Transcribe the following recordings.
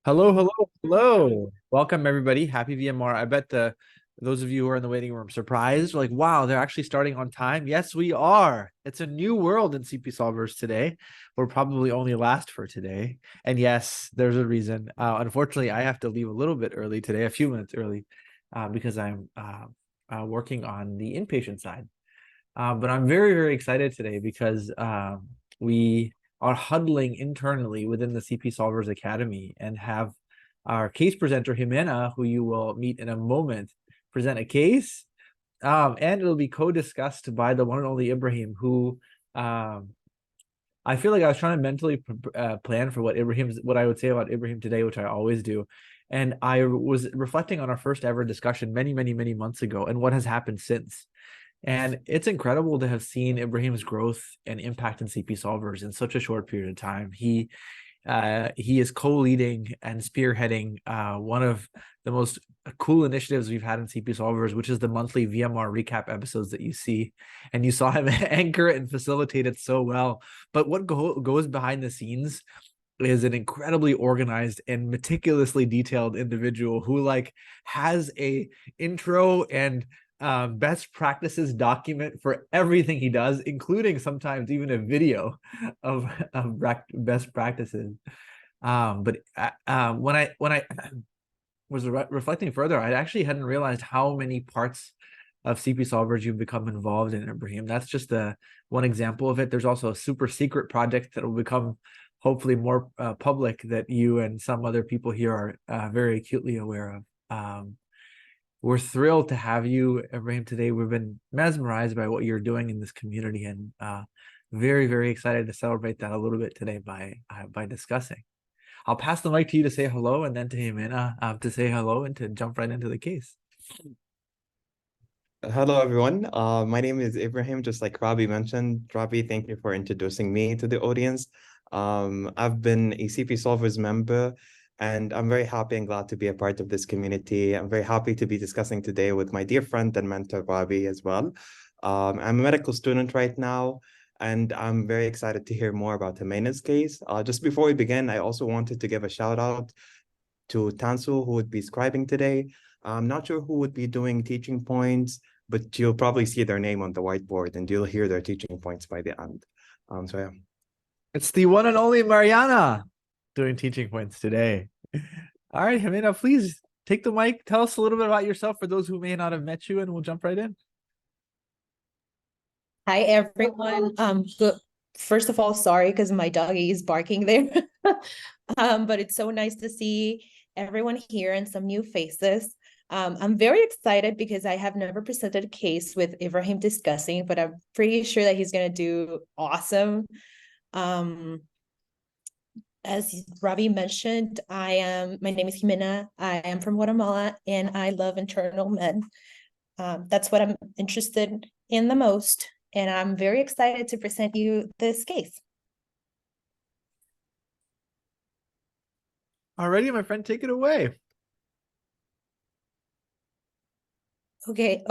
Hello, hello, hello. Welcome everybody. Happy VMR. I bet those of you who are in the waiting room surprised, like, wow, they're actually starting on time. Yes, we are. It's a new world in CP solvers today. We're probably only last for today. And yes, there's a reason. Unfortunately, I have to leave a little bit early today, a few minutes early, because I'm working on the inpatient side. But I'm very, very excited today because we are huddling internally within the CP Solvers Academy and have our case presenter, Jimena, who you will meet in a moment, present a case. And it'll be co-discussed by the one and only Ibrahim, who I feel like I was trying to mentally plan for what I would say about Ibrahim today, which I always do. And I was reflecting on our first ever discussion many, many, many months ago and what has happened since. And it's incredible to have seen Ibrahim's growth and impact in CP solvers in such a short period of time. He is co-leading and spearheading one of the most cool initiatives we've had in CP solvers, which is the monthly VMR recap episodes that you see. And you saw him anchor it and facilitate it so well. But what goes behind the scenes is an incredibly organized and meticulously detailed individual who has a intro and best practices document for everything he does, including sometimes even a video of best practices. But when I was reflecting further, I actually hadn't realized how many parts of CP solvers you've become involved in, Ibrahim. That's just one example of it. There's also a super secret project that will become hopefully more public that you and some other people here are very acutely aware of. We're thrilled to have you, Ibrahim, today. We've been mesmerized by what you're doing in this community and very, very excited to celebrate that a little bit today by discussing. I'll pass the mic to you to say hello and then to Jimena to say hello and to jump right into the case. Hello, everyone. My name is Ibrahim, just like Rabih mentioned. Rabih, thank you for introducing me to the audience. I've been a CP Solvers member, and I'm very happy and glad to be a part of this community. I'm very happy to be discussing today with my dear friend and mentor, Rabih, as well. I'm a medical student right now, and I'm very excited to hear more about Jimena's case. Just before we begin, I also wanted to give a shout out to Tansu, who would be scribing today. I'm not sure who would be doing teaching points, but you'll probably see their name on the whiteboard and you'll hear their teaching points by the end. So yeah. It's the one and only Mariana doing teaching points today. All right, Jimena, please take the mic. Tell us a little bit about yourself for those who may not have met you, and we'll jump right in. Hi, everyone. Good. First of all, sorry because my doggy is barking there. But it's so nice to see everyone here and some new faces. I'm very excited because I have never presented a case with Ibrahim discussing, but I'm pretty sure that he's gonna do awesome. As Rabih mentioned, my name is Jimena. I am from Guatemala and I love internal med. That's what I'm interested in the most. And I'm very excited to present you this case. Alrighty, my friend, take it away. Okay.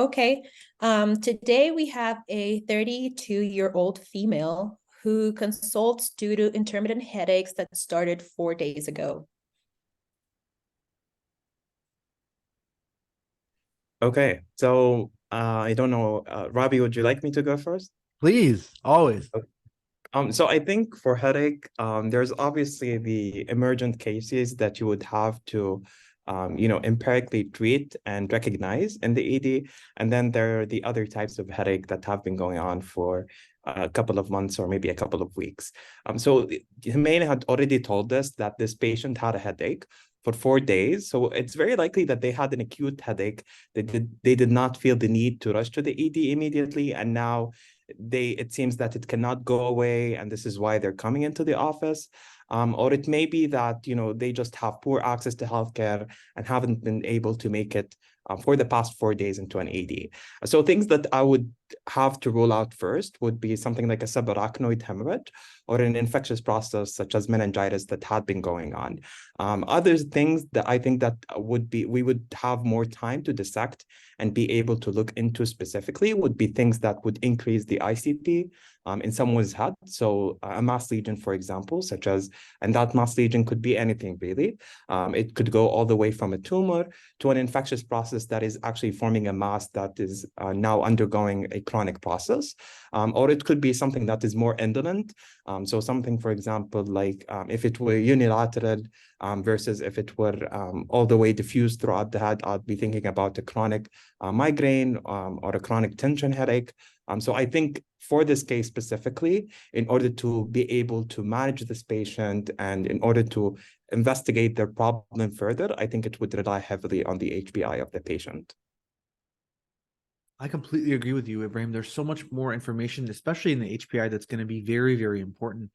Today we have a 32-year-old female who consults due to intermittent headaches that started 4 days ago. Okay, so I don't know, Rabih, would you like me to go first? Please, always. So I think for headache, there's obviously the emergent cases that you would have to, empirically treat and recognize in the ED. And then there are the other types of headache that have been going on for a couple of months or maybe a couple of weeks. So Jimena had already told us that this patient had a headache for 4 days. So it's very likely that they had an acute headache. They did not feel the need to rush to the ED immediately. And now it seems that it cannot go away, and this is why they're coming into the office. Or it may be that they just have poor access to healthcare and haven't been able to make it for the past 4 days into an ED. So things that I would have to rule out first would be something like a subarachnoid hemorrhage or an infectious process such as meningitis that had been going on. Other things that I think that we would have more time to dissect and be able to look into specifically would be things that would increase the ICP in someone's head. So a mass lesion, for example, and that mass lesion could be anything really. It could go all the way from a tumor to an infectious process that is actually forming a mass that is now undergoing a chronic process. Or it could be something that is more indolent. So something, for example, like if it were unilateral versus if it were all the way diffused throughout the head, I'd be thinking about a chronic migraine or a chronic tension headache. So I think for this case specifically, in order to be able to manage this patient and in order to investigate their problem further, I think it would rely heavily on the HPI of the patient. I completely agree with you, Ibrahim. There's so much more information, especially in the HPI, that's going to be very, very important.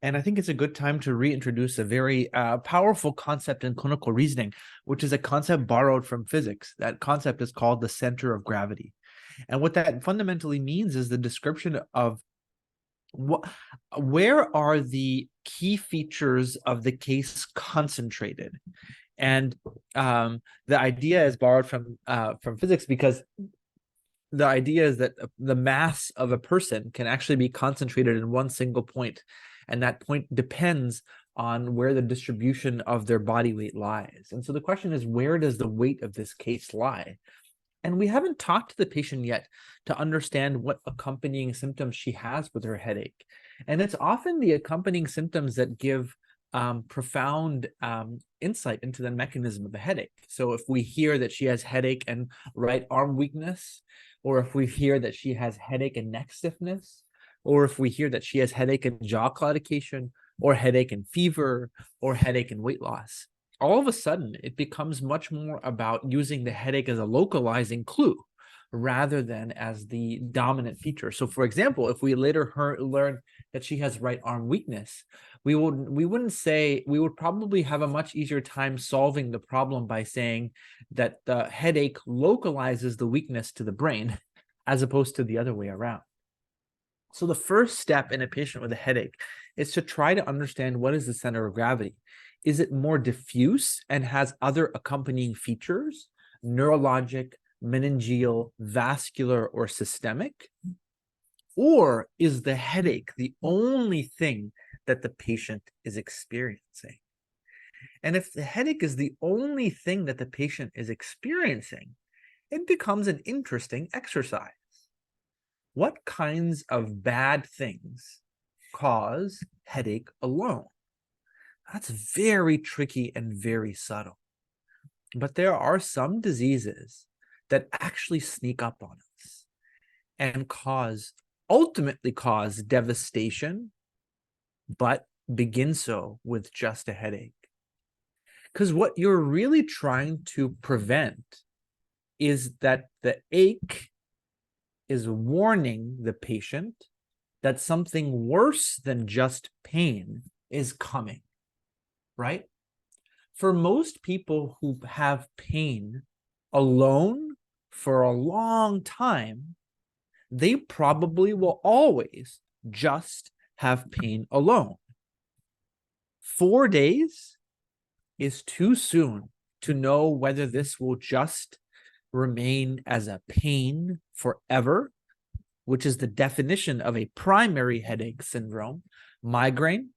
And I think it's a good time to reintroduce a very powerful concept in clinical reasoning, which is a concept borrowed from physics. That concept is called the center of gravity. And what that fundamentally means is the description of where are the key features of the case concentrated. And the idea is borrowed from physics because the idea is that the mass of a person can actually be concentrated in one single point, and that point depends on where the distribution of their body weight lies. And so the question is, where does the weight of this case lie? And we haven't talked to the patient yet to understand what accompanying symptoms she has with her headache. And it's often the accompanying symptoms that give profound insight into the mechanism of the headache. So if we hear that she has headache and right arm weakness, or if we hear that she has headache and neck stiffness, or if we hear that she has headache and jaw claudication, or headache and fever, or headache and weight loss, all of a sudden it becomes much more about using the headache as a localizing clue rather than as the dominant feature. So for example, if we later learn that she has right arm weakness, we would probably have a much easier time solving the problem by saying that the headache localizes the weakness to the brain as opposed to the other way around. So the first step in a patient with a headache is to try to understand what is the center of gravity. Is it more diffuse and has other accompanying features, neurologic, meningeal, vascular, or systemic? Or is the headache the only thing that the patient is experiencing? And if the headache is the only thing that the patient is experiencing, it becomes an interesting exercise. What kinds of bad things cause headache alone? That's very tricky and very subtle. But there are some diseases that actually sneak up on us and ultimately cause devastation, but begin so with just a headache. Because what you're really trying to prevent is that the ache is warning the patient that something worse than just pain is coming, right? For most people who have pain alone for a long time, they probably will always just have pain alone. 4 days is too soon to know whether this will just remain as a pain forever, which is the definition of a primary headache syndrome. Migraine,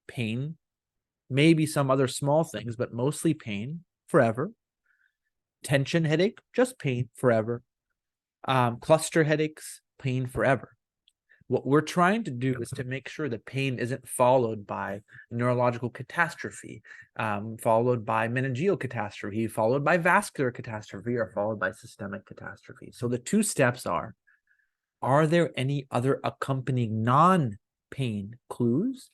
pain, maybe some other small things, but mostly pain forever. Tension headache, just pain forever. Cluster headaches, pain forever. What we're trying to do is to make sure that pain isn't followed by neurological catastrophe, followed by meningeal catastrophe, followed by vascular catastrophe, or followed by systemic catastrophe. So the two steps are there any other accompanying non-pain clues?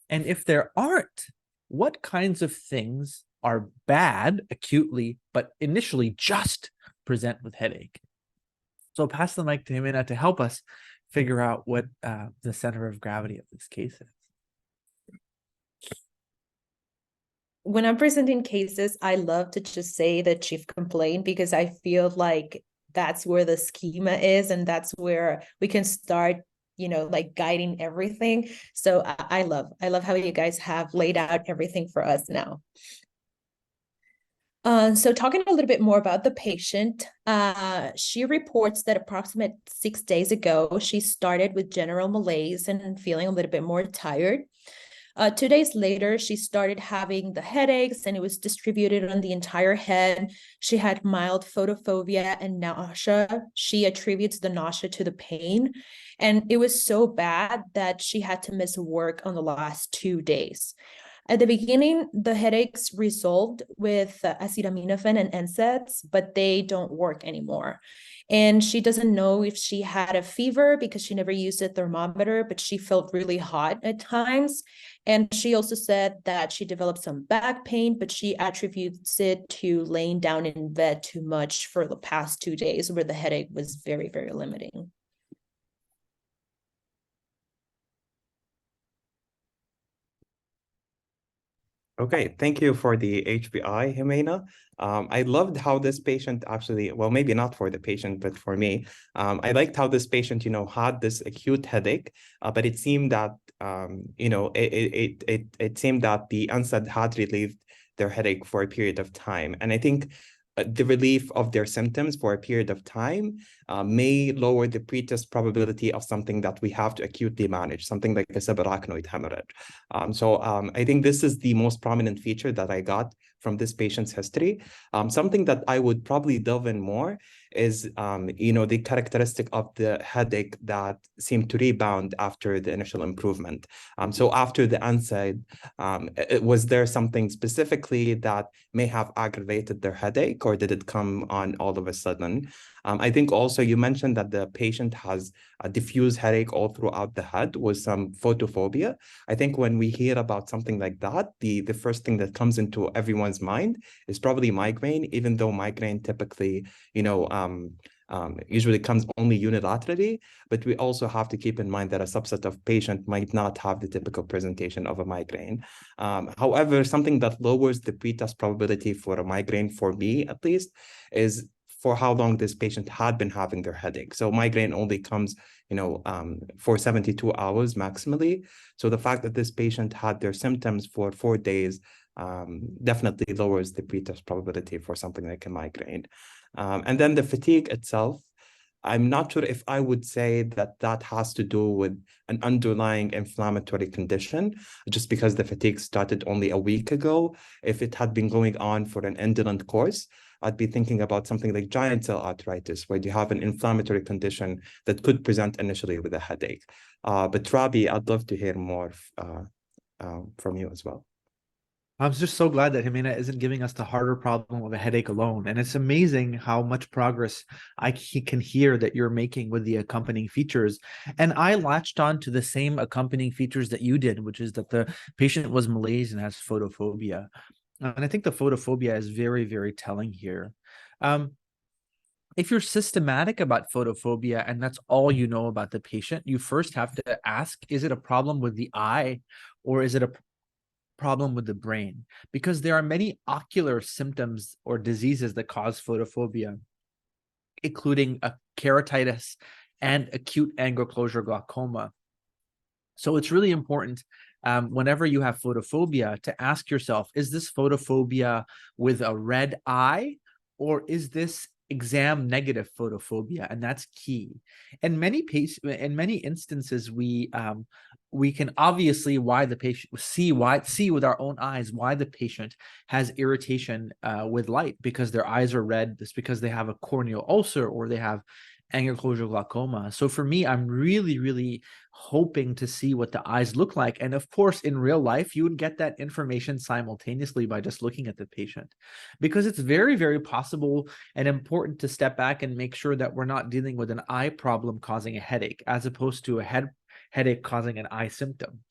And if there aren't, what kinds of things are bad acutely, but initially just present with headache? So I'll pass the mic to Jimena to help us figure out what the center of gravity of this case is. when I'm presenting cases, I love to just say the chief complaint because I feel like that's where the schema is and that's where we can start, like guiding everything. So I love how you guys have laid out everything for us now. So talking a little bit more about the patient, she reports that approximately 6 days ago, she started with general malaise and feeling a little bit more tired. 2 days later, she started having the headaches and it was distributed on the entire head. She had mild photophobia and nausea. She attributes the nausea to the pain. And it was so bad that she had to miss work on the last 2 days. At the beginning, the headaches resolved with acetaminophen and NSAIDs, but they don't work anymore. And she doesn't know if she had a fever because she never used a thermometer, but she felt really hot at times. And she also said that she developed some back pain, but she attributes it to laying down in bed too much for the past 2 days, where the headache was very, very limiting. Okay, thank you for the HBI, Jimena. I loved how this patient actually, well, maybe not for the patient, but for me, I liked how this patient, had this acute headache, but it seemed that, it seemed that the NSAID had relieved their headache for a period of time. And I think the relief of their symptoms for a period of time may lower the pretest probability of something that we have to acutely manage, something like a subarachnoid hemorrhage. I think this is the most prominent feature that I got from this patient's history. Something that I would probably delve in more is, the characteristic of the headache that seemed to rebound after the initial improvement. So after the NSAID, was there something specifically that may have aggravated their headache, or did it come on all of a sudden? I think also you mentioned that the patient has a diffuse headache all throughout the head with some photophobia. I think when we hear about something like that, the first thing that comes into everyone's mind is probably migraine, even though migraine typically, usually comes only unilaterally, but we also have to keep in mind that a subset of patient might not have the typical presentation of a migraine. However, something that lowers the pretest probability for a migraine, for me at least, is for how long this patient had been having their headache. So migraine only comes, for 72 hours maximally. So the fact that this patient had their symptoms for 4 days definitely lowers the pretest probability for something like a migraine. And then the fatigue itself, I'm not sure if I would say that that has to do with an underlying inflammatory condition, just because the fatigue started only a week ago. If it had been going on for an indolent course, I'd be thinking about something like giant cell arteritis, where you have an inflammatory condition that could present initially with a headache. But Rabih, I'd love to hear more from you as well. I'm just so glad that Jimena isn't giving us the harder problem of a headache alone. And it's amazing how much progress I can hear that you're making with the accompanying features. And I latched on to the same accompanying features that you did, which is that the patient was malaise and has photophobia. And I think the photophobia is very, very telling here. If you're systematic about photophobia and that's all you know about the patient, you first have to ask, is it a problem with the eye, or is it a problem with the brain? Because there are many ocular symptoms or diseases that cause photophobia, including a keratitis and acute angle closure glaucoma. So it's really important whenever you have photophobia to ask yourself, is this photophobia with a red eye, or is this exam negative photophobia? And that's key. In many instances, we can obviously why the patient see with our own eyes why the patient has irritation with light, because their eyes are red. It's because they have a corneal ulcer or they have angle closure glaucoma. So for me, I'm really, really hoping to see what the eyes look like. And of course, in real life, you would get that information simultaneously by just looking at the patient, because it's very, very possible and important to step back and make sure that we're not dealing with an eye problem causing a headache, as opposed to a headache causing an eye symptom.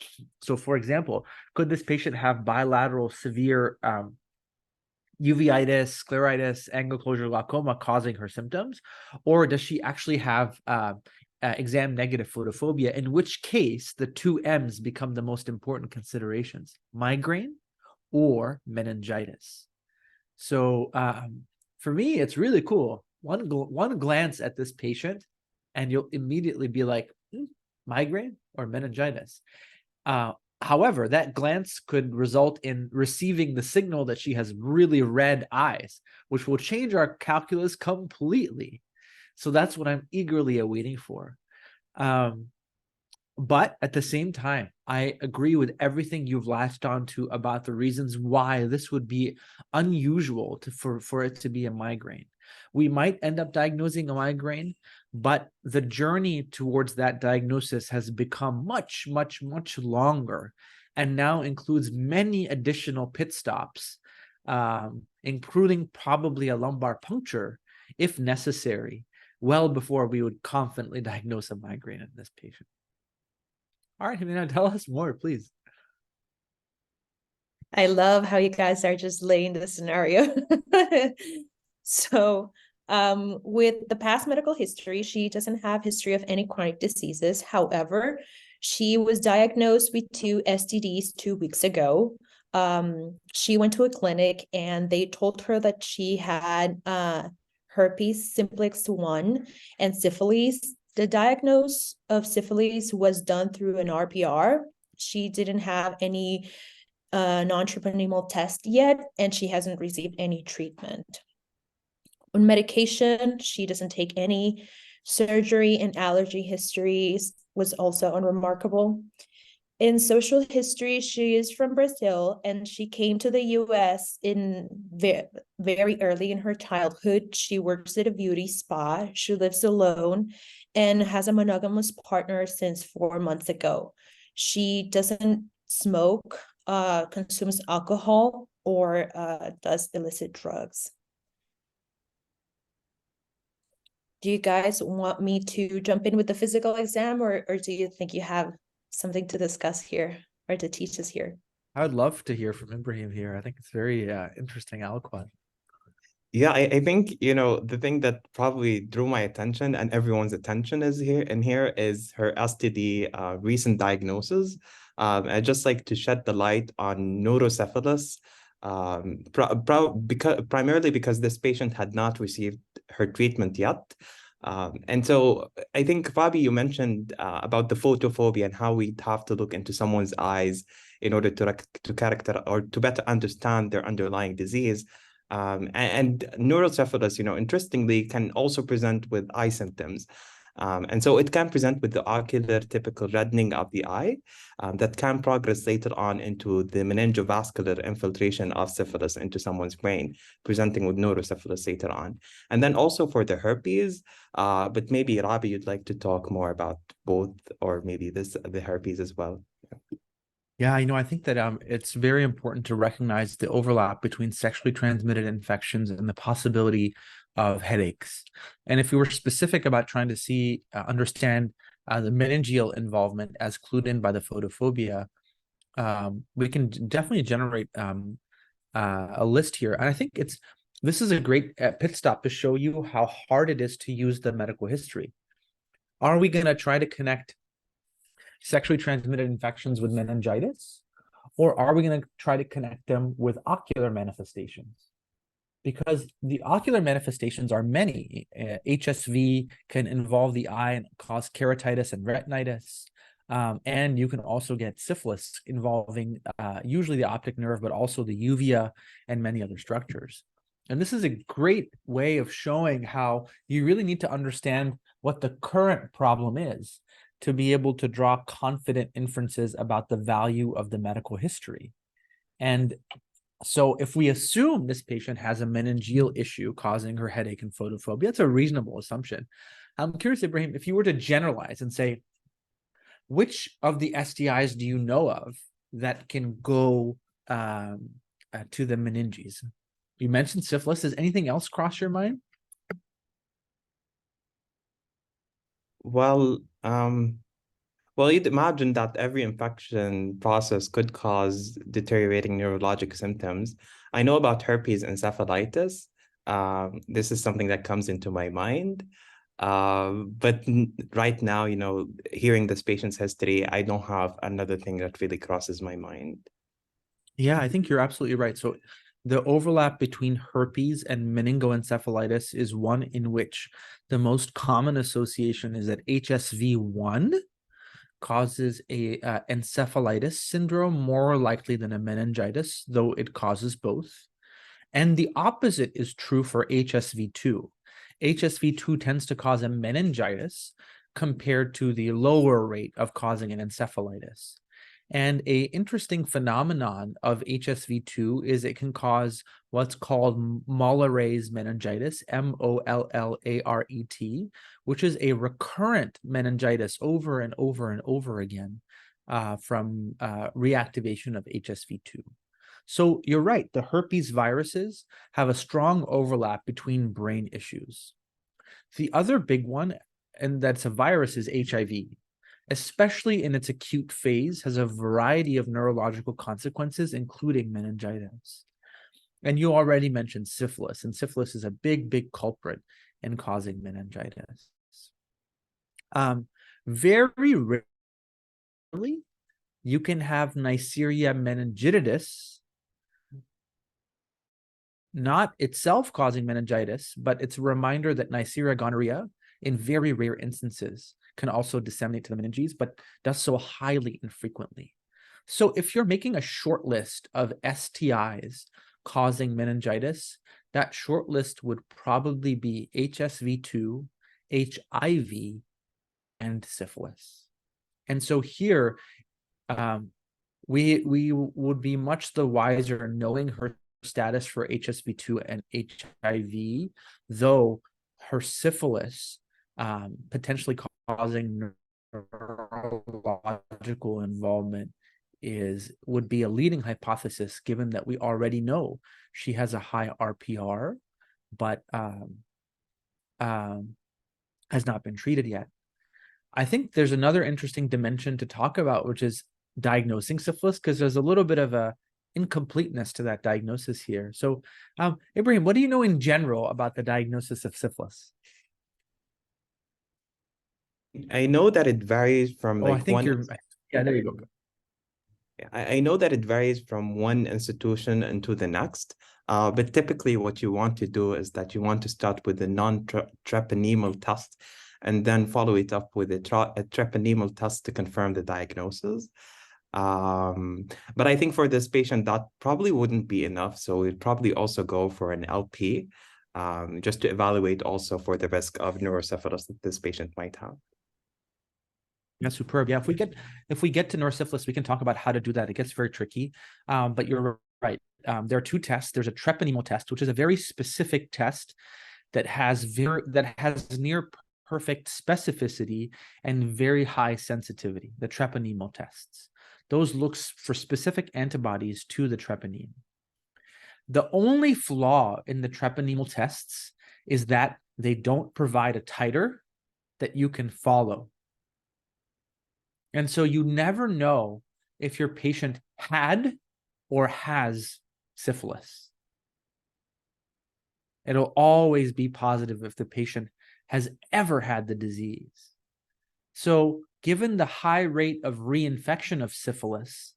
So for example, could this patient have bilateral severe uveitis, scleritis, angle closure glaucoma causing her symptoms? Or does she actually have exam negative photophobia, in which case the two M's become the most important considerations: migraine or meningitis. So for me, it's really cool. One glance at this patient, and you'll immediately be like, migraine or meningitis. However, that glance could result in receiving the signal that she has really red eyes, which will change our calculus completely. So that's what I'm eagerly awaiting for. But at the same time, I agree with everything you've latched onto about the reasons why this would be unusual for it to be a migraine. We might end up diagnosing a migraine, but the journey towards that diagnosis has become much, much, much longer, and now includes many additional pit stops, including probably a lumbar puncture, if necessary, well before we would confidently diagnose a migraine in this patient. All right, Himina, tell us more, please. I love how you guys are just laying the scenario. So, with the past medical history, she doesn't have history of any chronic diseases. However, she was diagnosed with 2 STDs 2 weeks ago. She went to a clinic and they told her that she had herpes simplex 1 and syphilis. The diagnosis of syphilis was done through an RPR. She didn't have any non-treponema test yet, and she hasn't received any treatment. On medication, she doesn't take any. Surgery and allergy histories was also unremarkable. In social history, she is from Brazil and she came to the US in very early in her childhood. She works at a beauty spa. She lives alone and has a monogamous partner since 4 months ago. She doesn't smoke, consumes alcohol, or does illicit drugs. Do you guys want me to jump in with the physical exam, or do you think you have something to discuss here or to teach us here? I would love to hear from Ibrahim here. I think it's very interesting, eloquent. Yeah, I think, the thing that probably drew my attention and everyone's attention is here is her STD recent diagnosis. I'd just like to shed the light on neurocephalus, primarily because this patient had not received her treatment yet. And so I think, Rabih, you mentioned about the photophobia and how we'd have to look into someone's eyes in order to character or to better understand their underlying disease. And neurocephalus, interestingly, can also present with eye symptoms. And so it can present with the ocular typical reddening of the eye that can progress later on into the meningovascular infiltration of syphilis into someone's brain, presenting with neurocephalus later on. And then also for the herpes, but maybe Rabih, you'd like to talk more about both, or maybe the herpes as well. Yeah, I think that it's very important to recognize the overlap between sexually transmitted infections and the possibility of headaches. And if we were specific about trying to understand the meningeal involvement as clued in by the photophobia, we can definitely generate a list here. And I think this is a great pit stop to show you how hard it is to use the medical history. Are we going to try to connect sexually transmitted infections with meningitis, or are we going to try to connect them with ocular manifestations? Because the ocular manifestations are many. HSV can involve the eye and cause keratitis and retinitis. And you can also get syphilis involving usually the optic nerve, but also the uvea and many other structures. And this is a great way of showing how you really need to understand what the current problem is to be able to draw confident inferences about the value of the medical history. And so if we assume this patient has a meningeal issue causing her headache and photophobia, that's a reasonable assumption. I'm curious, Ibrahim, if you were to generalize and say, which of the STIs do you know of that can go to the meninges? You mentioned syphilis. Does anything else cross your mind? Well, you'd imagine that every infection process could cause deteriorating neurologic symptoms. I know about herpes encephalitis. This is something that comes into my mind. But right now, hearing this patient's history, I don't have another thing that really crosses my mind. Yeah, I think you're absolutely right. So the overlap between herpes and meningoencephalitis is one in which the most common association is that HSV1 causes a encephalitis syndrome more likely than a meningitis, though it causes both. And the opposite is true for HSV2. HSV2 tends to cause a meningitis compared to the lower rate of causing an encephalitis. And a interesting phenomenon of HSV2 is it can cause what's called Mollaret's meningitis, Mollaret, which is a recurrent meningitis over and over and over again from reactivation of HSV2. So you're right, the herpes viruses have a strong overlap between brain issues. The other big one, and that's a virus, is HIV. Especially in its acute phase, has a variety of neurological consequences, including meningitis. And you already mentioned syphilis, and syphilis is a big culprit in causing meningitis. Very rarely, you can have Neisseria meningitidis, not itself causing meningitis, but it's a reminder that Neisseria gonorrhea, in very rare instances, can also disseminate to the meninges, but does so highly infrequently. So if you're making a short list of STIs causing meningitis, that short list would probably be HSV2, HIV, and syphilis. And so here, we would be much the wiser knowing her status for HSV2 and HIV, though her syphilis potentially causing neurological involvement would be a leading hypothesis, given that we already know she has a high RPR, but has not been treated yet. I think there's another interesting dimension to talk about, which is diagnosing syphilis, because there's a little bit of a incompleteness to that diagnosis here. So, Ibrahim, what do you know in general about the diagnosis of syphilis? I know that it varies from I think you're. Yeah, there you go. I know that it varies from one institution into the next, but typically what you want to do is that you want to start with a non-treponemal test and then follow it up with a treponemal test to confirm the diagnosis. But I think for this patient, that probably wouldn't be enough. So we'd probably also go for an LP, just to evaluate also for the risk of neurosyphilis that this patient might have. Yeah, superb. Yeah, if we get to neurosyphilis, we can talk about how to do that. It gets very tricky, but you're right. There are two tests. There's a treponemal test, which is a very specific test that has near perfect specificity and very high sensitivity. The treponemal tests. Those look for specific antibodies to the treponeme. The only flaw in the treponemal tests is that they don't provide a titer that you can follow. And so you never know if your patient had or has syphilis. It'll always be positive if the patient has ever had the disease. So given the high rate of reinfection of syphilis,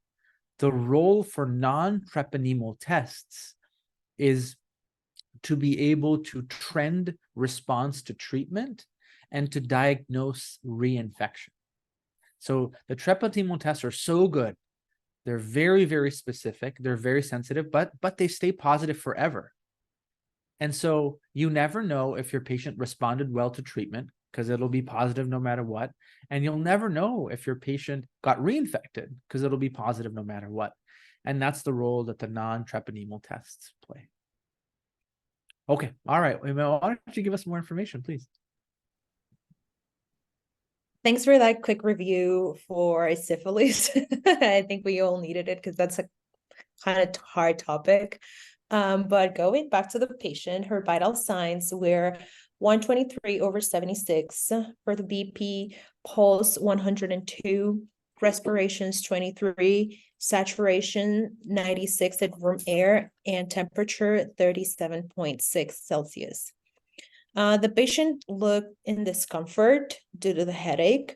the role for non-treponemal tests is to be able to trend response to treatment and to diagnose reinfection. So the treponemal tests are so good. They're very specific. They're very sensitive, but they stay positive forever. And so you never know if your patient responded well to treatment, because it'll be positive no matter what. And you'll never know if your patient got reinfected, because it'll be positive no matter what. And that's the role that the non-treponemal tests play. Okay. All right. Why don't you give us more information, please? Thanks for that quick review for syphilis. I think we all needed it because that's a kind of hard topic. But going back to the patient, her vital signs were 123/76 for the BP, pulse 102, respirations 23, saturation 96 at room air, and temperature 37.6 Celsius. The patient looked in discomfort due to the headache.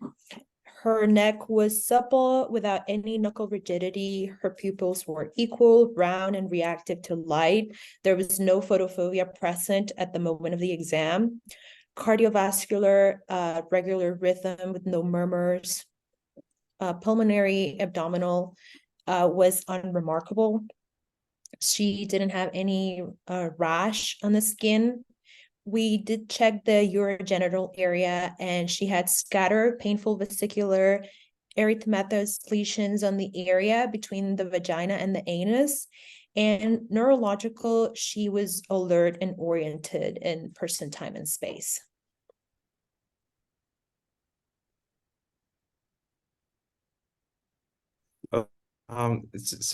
Her neck was supple without any knuckle rigidity. Her pupils were equal, round, and reactive to light. There was no photophobia present at the moment of the exam. Cardiovascular, regular rhythm with no murmurs. Pulmonary, abdominal was unremarkable. She didn't have any rash on the skin. We did check the urogenital area, and she had scattered painful vesicular erythematous lesions on the area between the vagina and the anus. And neurological, she was alert and oriented in person, time, and space. I'm just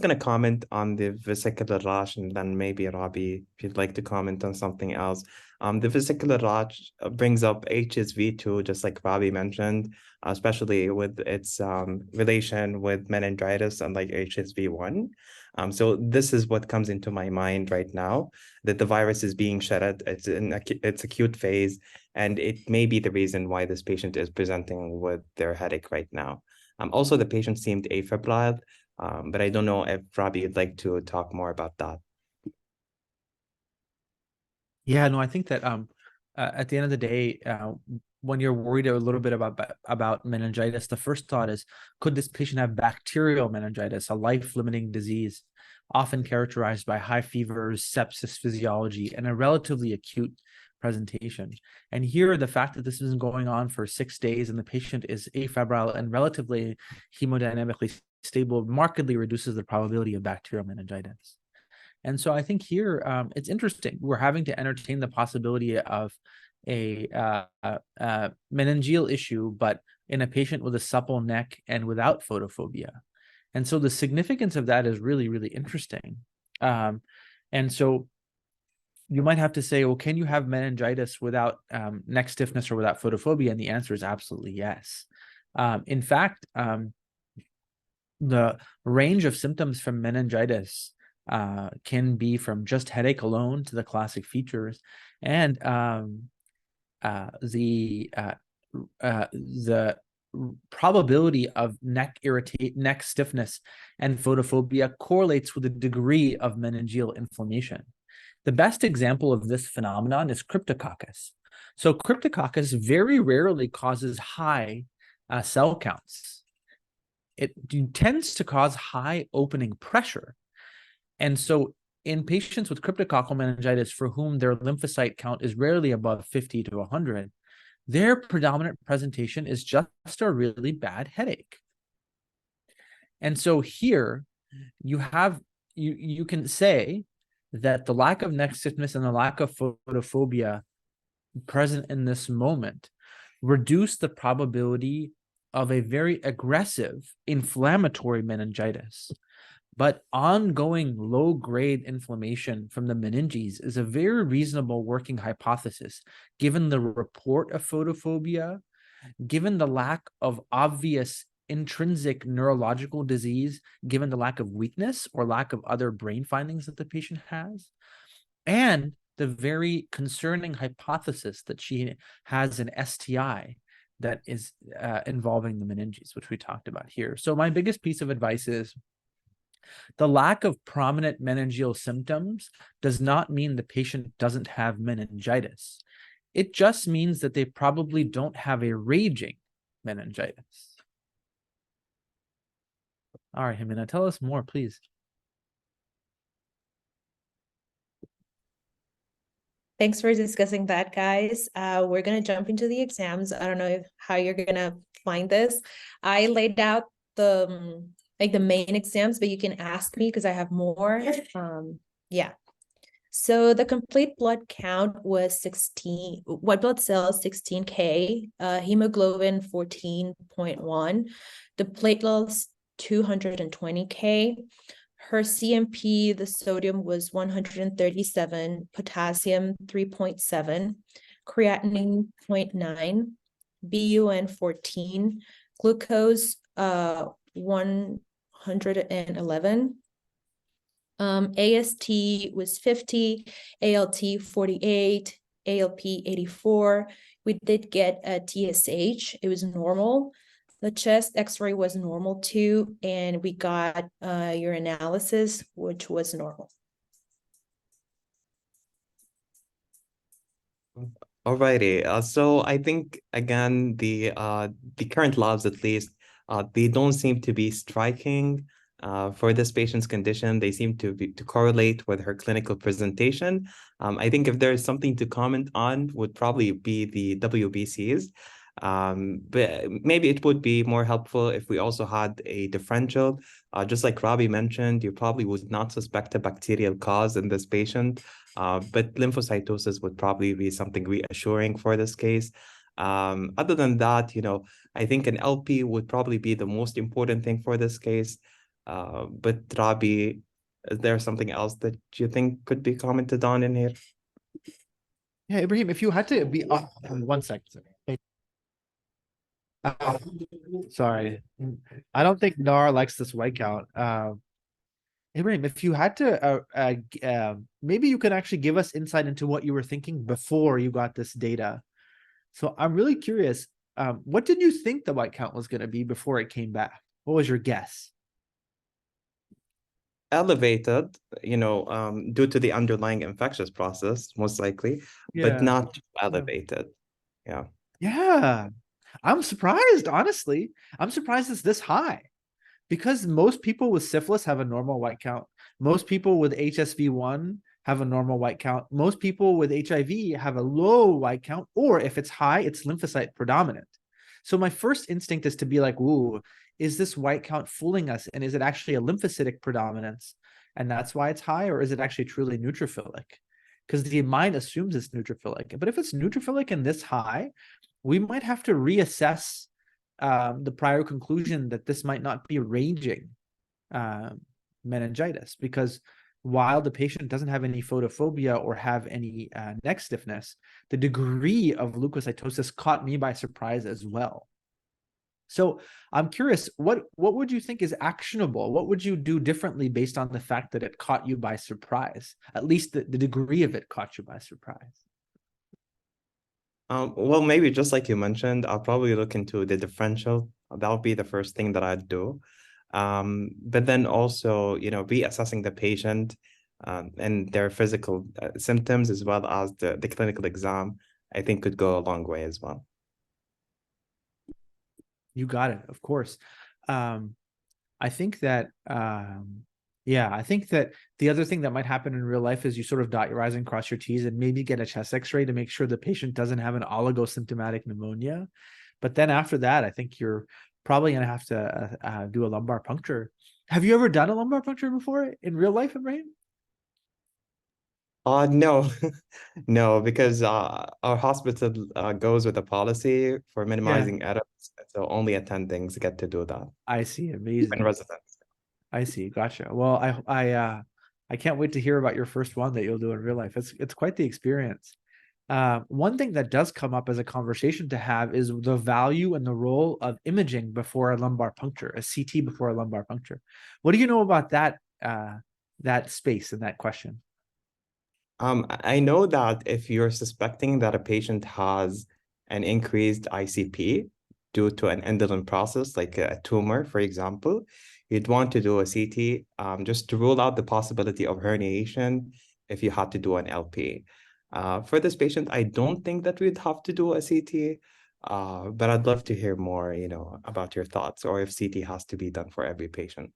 gonna comment on the vesicular rash, and then maybe Rabih, if you'd like to comment on something else. The vesicular rash brings up HSV2, just like Rabih mentioned, especially with its relation with meningitis and like HSV1. So this is what comes into my mind right now, that the virus is being shedded. It's in its acute phase, and it may be the reason why this patient is presenting with their headache right now. Also, the patient seemed afebrile, but I don't know if Rabih would like to talk more about that. Yeah, no, I think that at the end of the day, when you're worried a little bit about meningitis, the first thought is, could this patient have bacterial meningitis, a life-limiting disease, often characterized by high fevers, sepsis physiology, and a relatively acute presentation. And here, the fact that this has been going on for 6 days and the patient is afebrile and relatively hemodynamically stable markedly reduces the probability of bacterial meningitis. And so I think here it's interesting. We're having to entertain the possibility of a meningeal issue, but in a patient with a supple neck and without photophobia. And so the significance of that is really, really interesting. And so you might have to say, well, can you have meningitis without neck stiffness or without photophobia? And the answer is absolutely yes. In fact, the range of symptoms from meningitis can be from just headache alone to the classic features, and the probability of neck stiffness and photophobia correlates with the degree of meningeal inflammation. The best example of this phenomenon is cryptococcus. So cryptococcus very rarely causes high cell counts. It tends to cause high opening pressure. And so in patients with cryptococcal meningitis for whom their lymphocyte count is rarely above 50 to 100, their predominant presentation is just a really bad headache. And so here you have, you can say that the lack of neck stiffness and the lack of photophobia present in this moment reduce the probability of a very aggressive inflammatory meningitis. But ongoing low-grade inflammation from the meninges is a very reasonable working hypothesis, given the report of photophobia, given the lack of obvious intrinsic neurological disease, given the lack of weakness or lack of other brain findings that the patient has, and the very concerning hypothesis that she has an STI that is involving the meninges, which we talked about here. So my biggest piece of advice is, the lack of prominent meningeal symptoms does not mean the patient doesn't have meningitis. It just means that they probably don't have a raging meningitis. All right, Jimena, tell us more, please. Thanks for discussing that, guys. We're going to jump into the exams. I don't know how you're going to find this. I laid out the the main exams, but you can ask me because I have more. Yeah. So the complete blood count was 16, white blood cells 16K, hemoglobin 14.1, the platelets 220K. Her CMP, the sodium was 137, potassium 3.7, creatinine 0.9, BUN 14, glucose 111. AST was 50, ALT 48, ALP 84, We did get a TSH. It was normal. The chest X-ray was normal too, and we got your analysis, which was normal. Alrighty. So I think again the current labs at least they don't seem to be striking for this patient's condition. They seem to correlate with her clinical presentation. I think if there is something to comment on would probably be the WBCs. But maybe it would be more helpful if we also had a differential. Just like Rabih mentioned, you probably would not suspect a bacterial cause in this patient. But lymphocytosis would probably be something reassuring for this case. Other than that, I think an LP would probably be the most important thing for this case. But Rabih, is there something else that you think could be commented on in here? Yeah, Ibrahim, if you had to be 1 second. Sorry. I don't think NAR likes this white count. Ibrahim, if you had to, maybe you can actually give us insight into what you were thinking before you got this data. So I'm really curious, what did you think the white count was going to be before it came back? What was your guess? Elevated, due to the underlying infectious process, most likely, but not elevated. Yeah. Yeah. I'm surprised, honestly. I'm surprised it's this high. Because most people with syphilis have a normal white count. Most people with HSV1 have a normal white count. Most people with HIV have a low white count, or if it's high, it's lymphocyte predominant. So my first instinct is to be like, ooh, is this white count fooling us? And is it actually a lymphocytic predominance? And that's why it's high, or is it actually truly neutrophilic? Because the mind assumes it's neutrophilic. But if it's neutrophilic and this high, we might have to reassess the prior conclusion that this might not be raging meningitis, because while the patient doesn't have any photophobia or have any neck stiffness, the degree of leukocytosis caught me by surprise as well. So I'm curious, what would you think is actionable? What would you do differently based on the fact that it caught you by surprise? At least the degree of it caught you by surprise. Well, maybe just like you mentioned, I'll probably look into the differential. That would be the first thing that I'd do. But then also, reassessing the patient and their physical symptoms as well as the clinical exam, I think could go a long way as well. You got it, of course. I think that I think that the other thing that might happen in real life is you sort of dot your I's and cross your T's and maybe get a chest x-ray to make sure the patient doesn't have an oligosymptomatic pneumonia. But then after that, I think you're probably going to have to do a lumbar puncture. Have you ever done a lumbar puncture before in real life, Ibrahim? No, no, because our hospital goes with a policy for minimizing errors, so only attendings get to do that. I see. Amazing. Even residents. I see. Gotcha. Well, I can't wait to hear about your first one that you'll do in real life. It's quite the experience. One thing that does come up as a conversation to have is the value and the role of imaging before a lumbar puncture, a CT before a lumbar puncture. What do you know about that space and that question? I know that if you're suspecting that a patient has an increased ICP due to an indolent process, like a tumor, for example, you'd want to do a CT just to rule out the possibility of herniation if you had to do an LP. For this patient, I don't think that we'd have to do a CT, but I'd love to hear more, about your thoughts, or if CT has to be done for every patient.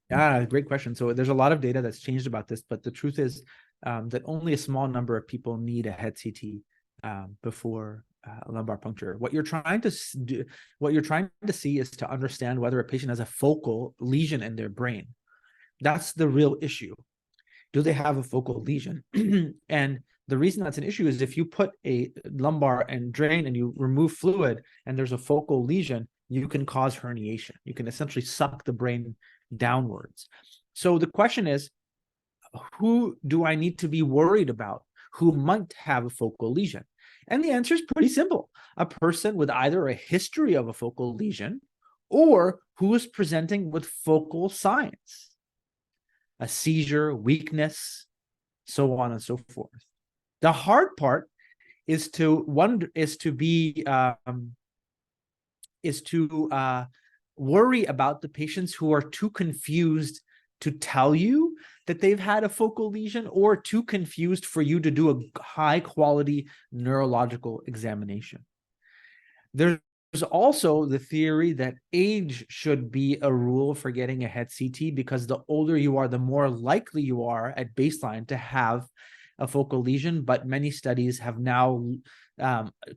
Yeah, great question. So there's a lot of data that's changed about this, but the truth is that only a small number of people need a head CT before a lumbar puncture. What you're trying to see is to understand whether a patient has a focal lesion in their brain. That's the real issue. Do they have a focal lesion? And the reason that's an issue is if you put a lumbar and drain and you remove fluid and there's a focal lesion, you can cause herniation. You can essentially suck the brain downwards. So the question is, who do I need to be worried about who might have a focal lesion? And the answer is pretty simple. A person with either a history of a focal lesion or who is presenting with focal signs, a seizure, weakness, so on and so forth. The hard part is to worry about the patients who are too confused to tell you that they've had a focal lesion, or too confused for you to do a high quality neurological examination. There's also the theory that age should be a rule for getting a head CT, because the older you are, the more likely you are at baseline to have a focal lesion. But many studies have now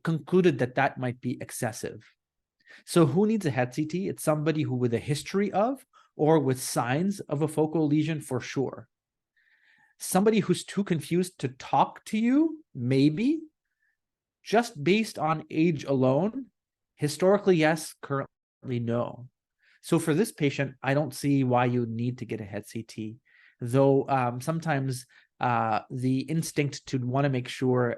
concluded that that might be excessive. So who needs a head CT? It's somebody who with a history of or with signs of a focal lesion for sure. Somebody who's too confused to talk to you, maybe. Just based on age alone, historically, yes, currently, no. So for this patient, I don't see why you need to get a head CT, though sometimes the instinct to want to make sure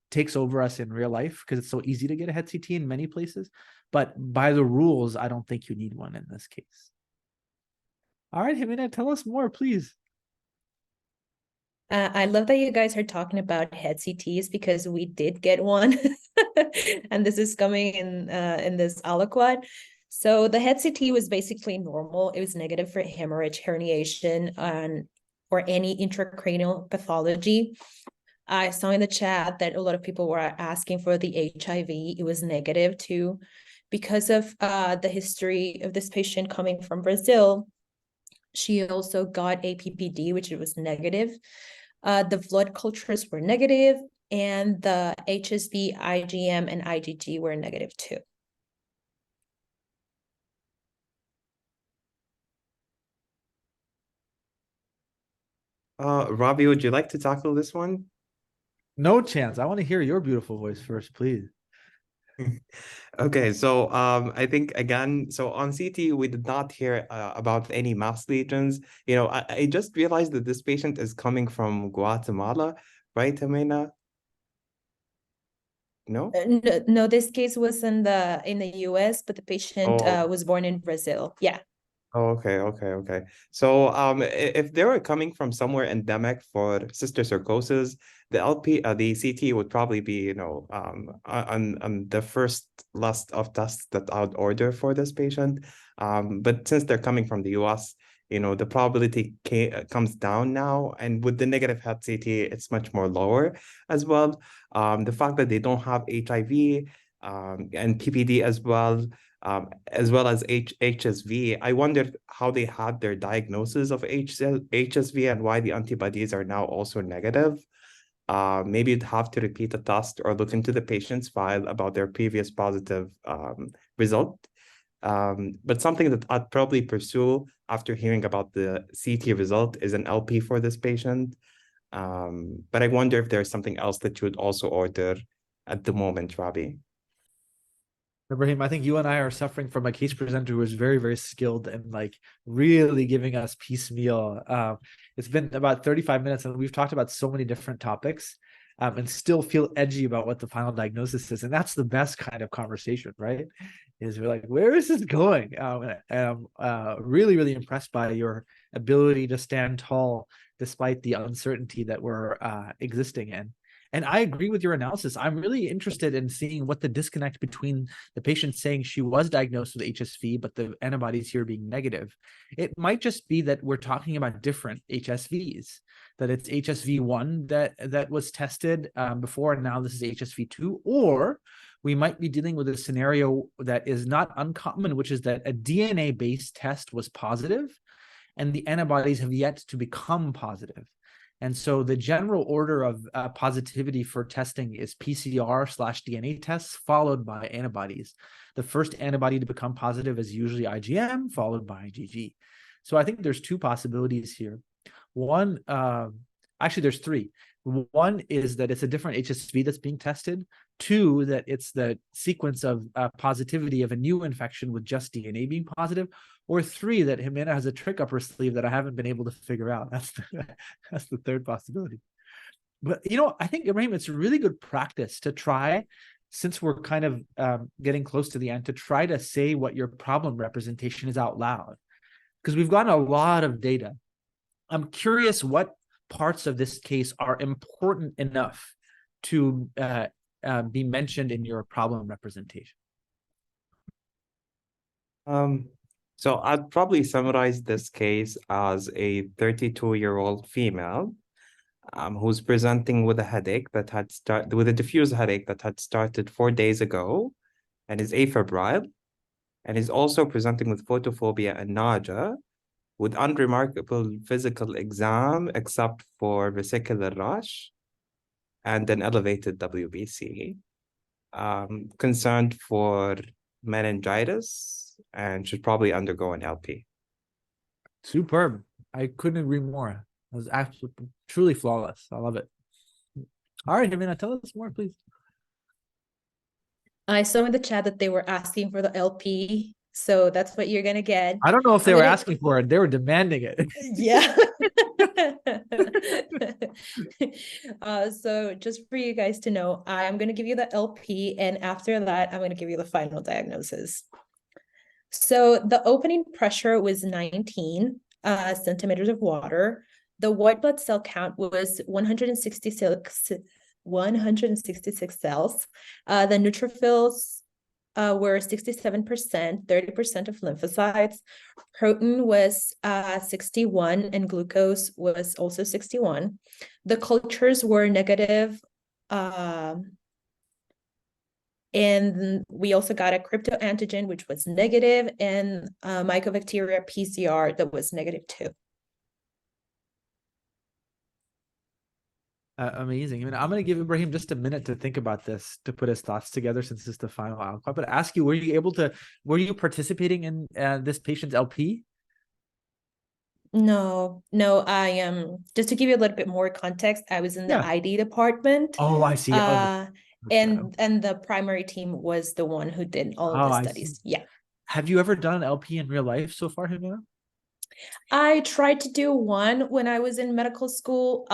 takes over us in real life, because it's so easy to get a head CT in many places. But by the rules, I don't think you need one in this case. All right, Jimena, tell us more, please. I love that you guys are talking about head CTs, because we did get one, and this is coming in this aliquot. So the head CT was basically normal. It was negative for hemorrhage, herniation, or any intracranial pathology. I saw in the chat that a lot of people were asking for the HIV. It was negative too, because of the history of this patient coming from Brazil. She also got a PPD, which was negative. The blood cultures were negative, and the HSV, IgM, and IgG were negative too. Rabih, would you like to tackle this one? No chance. I want to hear your beautiful voice first, please. Okay, so I think again, so on CT, we did not hear about any mass lesions. You know, I just realized that this patient is coming from Guatemala, right, Jimena? No? No, this case was in the US, but the patient Oh. was born in Brazil. Yeah. Oh, okay. So, if they were coming from somewhere endemic for cysticercosis, the CT would probably be, you know, on the first list of tests that I would order for this patient. But since they're coming from the US, you know, the probability comes down now, and with the negative head CT, it's much more lower as well. The fact that they don't have HIV, and PPD as well as HSV. I wondered how they had their diagnosis of HSV and why the antibodies are now also negative. Maybe you'd have to repeat the test or look into the patient's file about their previous positive result. But something that I'd probably pursue after hearing about the CT result is an LP for this patient. But I wonder if there's something else that you would also order at the moment, Rabih. Ibrahim, I think you and I are suffering from a case presenter who is very, very skilled and like really giving us piecemeal. It's been about 35 minutes and we've talked about so many different topics and still feel edgy about what the final diagnosis is. And that's the best kind of conversation, right? Is we're like, where is this going? And I'm really, really impressed by your ability to stand tall despite the uncertainty that we're existing in. And I agree with your analysis. I'm really interested in seeing what the disconnect between the patient saying she was diagnosed with HSV, but the antibodies here being negative. It might just be that we're talking about different HSVs, that it's HSV1 that was tested before, and now this is HSV2, or we might be dealing with a scenario that is not uncommon, which is that a DNA-based test was positive, and the antibodies have yet to become positive. And so the general order of positivity for testing is PCR/DNA tests followed by antibodies. The first antibody to become positive is usually IgM followed by IgG. So I think there's two possibilities here. One, actually there's three. One is that it's a different HSV that's being tested. Two, that it's the sequence of positivity of a new infection with just DNA being positive. Or three, that Jimena has a trick up her sleeve that I haven't been able to figure out. That's the third possibility. But, you know, I think, Ibrahim, it's really good practice to try, since we're kind of getting close to the end, to try to say what your problem representation is out loud. Because we've gotten a lot of data. I'm curious what parts of this case are important enough to be mentioned in your problem representation? So I'd probably summarize this case as a 32-year-old female who's presenting with a headache that had started with a diffuse headache that had started 4 days ago and is afebrile, and is also presenting with photophobia and nausea with unremarkable physical exam except for vesicular rash and an elevated WBC. Concerned for meningitis and should probably undergo an LP. Superb. I couldn't agree more. It was absolutely truly flawless. I love it. All right, Havina, tell us more, please. I saw in the chat that they were asking for the LP, so that's what you're gonna get. I don't know if they were asking for it. They were demanding it. Yeah. So just for you guys to know, I'm going to give you the LP, and after that, I'm going to give you the final diagnosis. So the opening pressure was 19 centimeters of water. The white blood cell count was 166 cells. The neutrophils were 67%, 30% of lymphocytes. Protein was 61, and glucose was also 61. The cultures were negative. And we also got a cryptoantigen, which was negative, and mycobacteria PCR that was negative too. Amazing. I mean, I'm going to give Ibrahim just a minute to think about this, to put his thoughts together, since it's the final outcome. But ask you, were you participating in this patient's LP? No, I am just to give you a little bit more context, I was in the ID department. Oh, I see. And the primary team was the one who did all of the studies. Yeah. Have you ever done an LP in real life so far, Himina? I tried to do one when I was in medical school,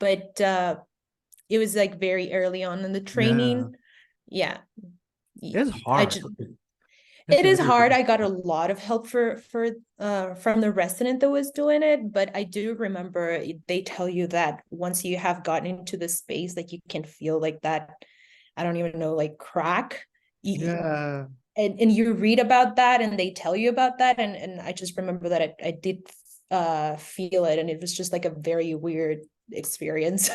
but it was like very early on in the training. Yeah. It's hard. It is hard. I got a lot of help from the resident that was doing it, but I do remember they tell you that once you have gotten into the space, like you can feel like that, I don't even know, like crack. Yeah. And you read about that and they tell you about that. And I just remember that I did feel it, and it was just like a very weird experience.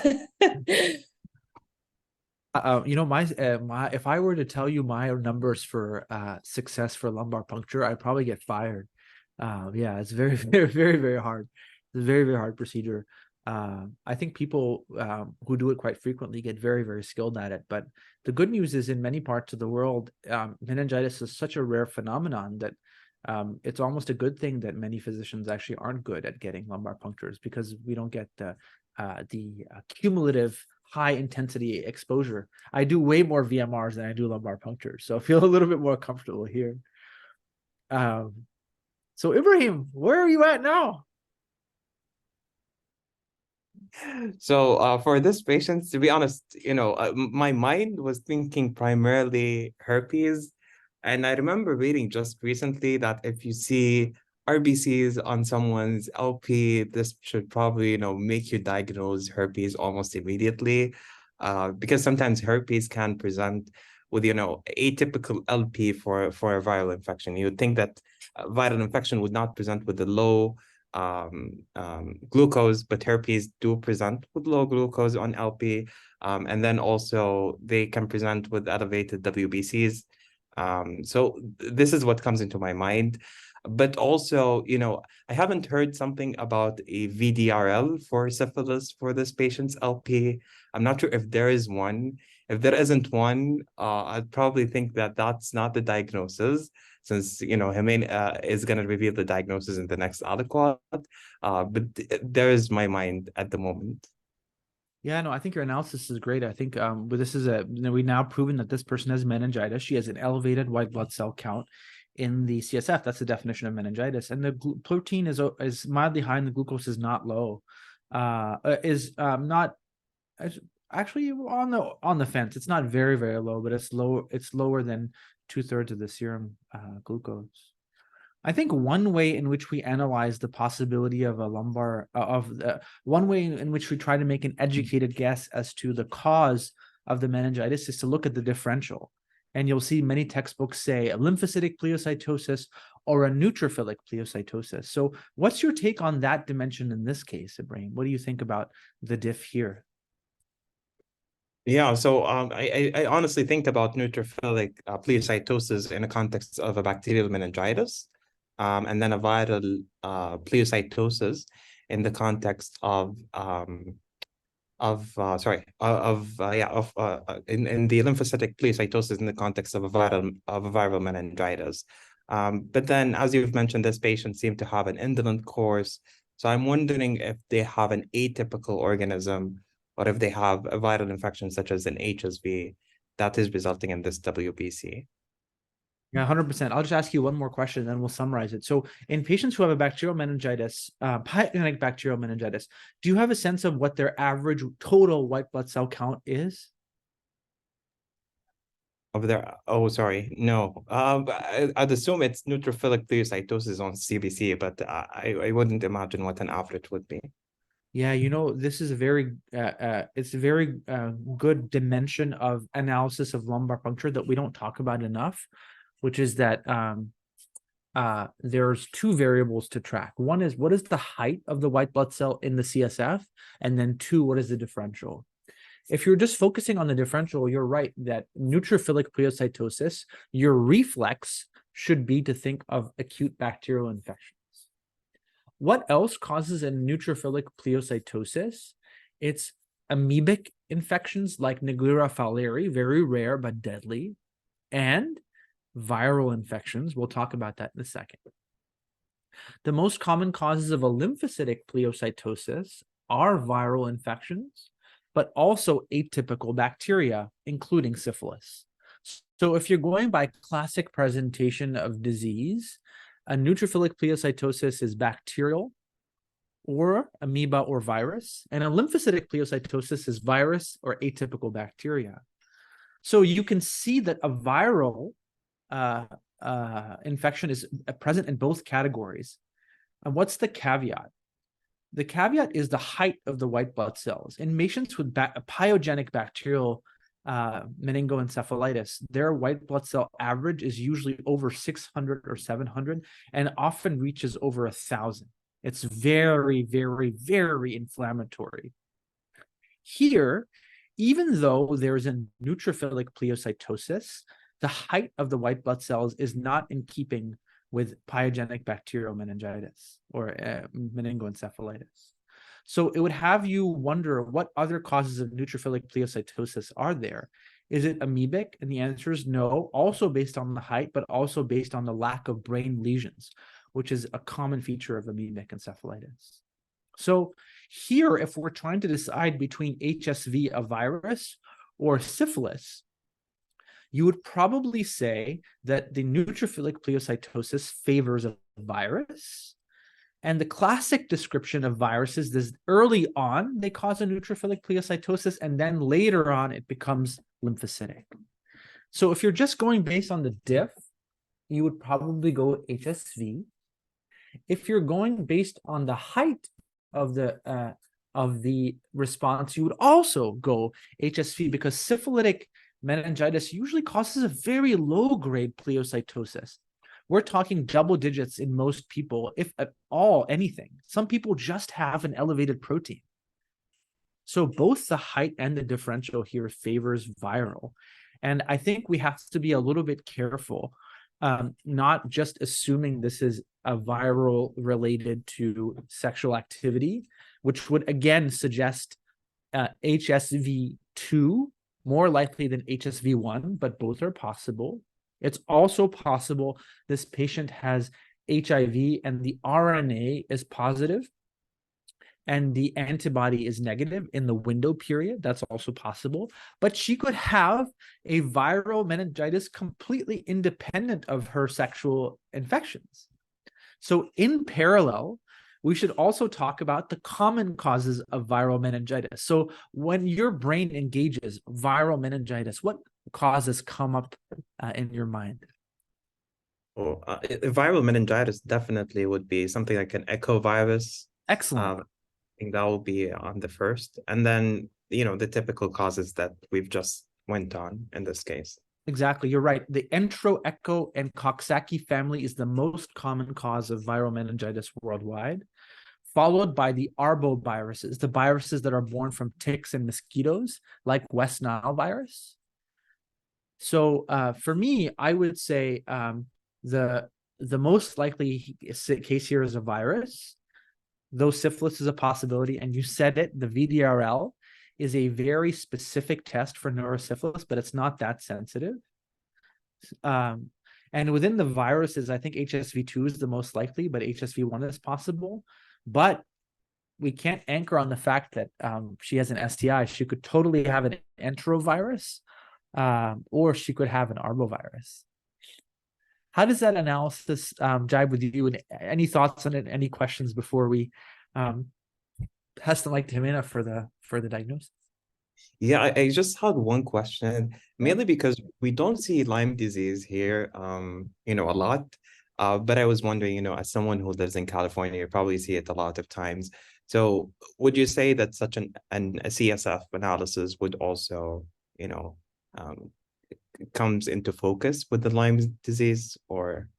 You know, my if I were to tell you my numbers for success for lumbar puncture, I'd probably get fired. Yeah, it's very, very, very, very hard. It's a very, very hard procedure. I think people who do it quite frequently get very, very skilled at it. But the good news is, in many parts of the world, meningitis is such a rare phenomenon that it's almost a good thing that many physicians actually aren't good at getting lumbar punctures, because we don't get the cumulative high intensity exposure. I do way more VMRs than I do lumbar punctures, so I feel a little bit more comfortable here. So Ibrahim, where are you at now? So for this patient, to be honest, my mind was thinking primarily herpes. And I remember reading just recently that if you see RBCs on someone's LP, this should probably, make you diagnose herpes almost immediately. Because sometimes herpes can present with, atypical LP for a viral infection. You would think that viral infection would not present with the low glucose, but herpes do present with low glucose on LP. And then also they can present with elevated WBCs. So this is what comes into my mind. But also, I haven't heard something about a VDRL for syphilis for this patient's LP. I'm not sure if there is one. If there isn't one, I'd probably think that that's not the diagnosis, since, Himain is going to reveal the diagnosis in the next aliquot. But there is my mind at the moment. Yeah, no, I think your analysis is great. I think but this is we now proven that this person has meningitis. She has an elevated white blood cell count in the CSF. That's the definition of meningitis. And the protein is mildly high and the glucose is not low. Is not actually on the fence. It's not very, very low, but it's lower than 2/3 of the serum glucose. I think one way in which we analyze the possibility of a lumbar, one way in which we try to make an educated guess as to the cause of the meningitis is to look at the differential. And you'll see many textbooks say a lymphocytic pleocytosis or a neutrophilic pleocytosis. So what's your take on that dimension in this case, Ibrahim? What do you think about the diff here? Yeah, so I honestly think about neutrophilic pleocytosis in the context of a bacterial meningitis, and then a viral pleocytosis in the context of in the lymphocytic pleocytosis in the context of a viral meningitis. But then, as you've mentioned, this patient seemed to have an indolent course. So I'm wondering if they have an atypical organism, or if they have a viral infection such as an HSV that is resulting in this WBC. Yeah, 100%. I'll just ask you one more question, then we'll summarize it. So in patients who have a bacterial meningitis, pyogenic bacterial meningitis, do you have a sense of what their average total white blood cell count is? Oh, sorry, no. I'd assume it's neutrophilic pleocytosis on CBC, but I wouldn't imagine what an average would be. Yeah, this is a very good dimension of analysis of lumbar puncture that we don't talk about enough, which is that there's two variables to track. One is what is the height of the white blood cell in the CSF, and then two, what is the differential? If you're just focusing on the differential, you're right that neutrophilic pleocytosis, your reflex should be to think of acute bacterial infections. What else causes a neutrophilic pleocytosis? It's amoebic infections like Neglura fowleri, very rare but deadly, and viral infections. We'll talk about that in a second. The most common causes of a lymphocytic pleocytosis are viral infections, but also atypical bacteria, including syphilis. So if you're going by classic presentation of disease, a neutrophilic pleocytosis is bacterial or amoeba or virus, and a lymphocytic pleocytosis is virus or atypical bacteria. So you can see that a viral infection is present in both categories. And what's the caveat? The caveat is the height of the white blood cells. In patients with pyogenic bacterial meningoencephalitis, their white blood cell average is usually over 600 or 700 and often reaches over 1,000. It's very, very, very inflammatory. Here, even though there's a neutrophilic pleocytosis, the height of the white blood cells is not in keeping with pyogenic bacterial meningitis or meningoencephalitis. So it would have you wonder what other causes of neutrophilic pleocytosis are there. Is it amoebic? And the answer is no, also based on the height, but also based on the lack of brain lesions, which is a common feature of amoebic encephalitis. So here, if we're trying to decide between HSV, a virus, or syphilis, you would probably say that the neutrophilic pleocytosis favors a virus. And the classic description of viruses is early on, they cause a neutrophilic pleocytosis, and then later on, it becomes lymphocytic. So if you're just going based on the diff, you would probably go HSV. If you're going based on the height of the response, you would also go HSV, because syphilitic meningitis usually causes a very low-grade pleocytosis. We're talking double digits in most people, if at all anything. Some people just have an elevated protein. So both the height and the differential here favors viral. And I think we have to be a little bit careful, not just assuming this is a viral related to sexual activity, which would again suggest HSV2 more likely than HSV1, but both are possible. It's also possible this patient has HIV and the RNA is positive and the antibody is negative in the window period. That's also possible. But she could have a viral meningitis completely independent of her sexual infections. So in parallel, we should also talk about the common causes of viral meningitis. So when your brain engages viral meningitis, what causes come up in your mind? Oh, viral meningitis definitely would be something like an echo virus. Excellent. I think that will be on the first, and then the typical causes that we've just went on in this case. Exactly. You're right. The Entero, Echo, and Coxsackie family is the most common cause of viral meningitis worldwide, followed by the arboviruses, the viruses that are born from ticks and mosquitoes, like West Nile virus. So for me, I would say the most likely case here is a virus, though syphilis is a possibility. And you said it, the VDRL is a very specific test for neurosyphilis, but it's not that sensitive. And within the viruses, I think HSV2 is the most likely, but HSV1 is possible. But we can't anchor on the fact that she has an STI. She could totally have an enterovirus, or she could have an arbovirus. How does that analysis jibe with you? And any thoughts on it? Any questions before we pass the mic to Jimena for the diagnosis? Yeah, I just had one question, mainly because we don't see Lyme disease here, a lot. But I was wondering, as someone who lives in California, you probably see it a lot of times. So would you say that such a CSF analysis would also, um, comes into focus with the Lyme disease, or?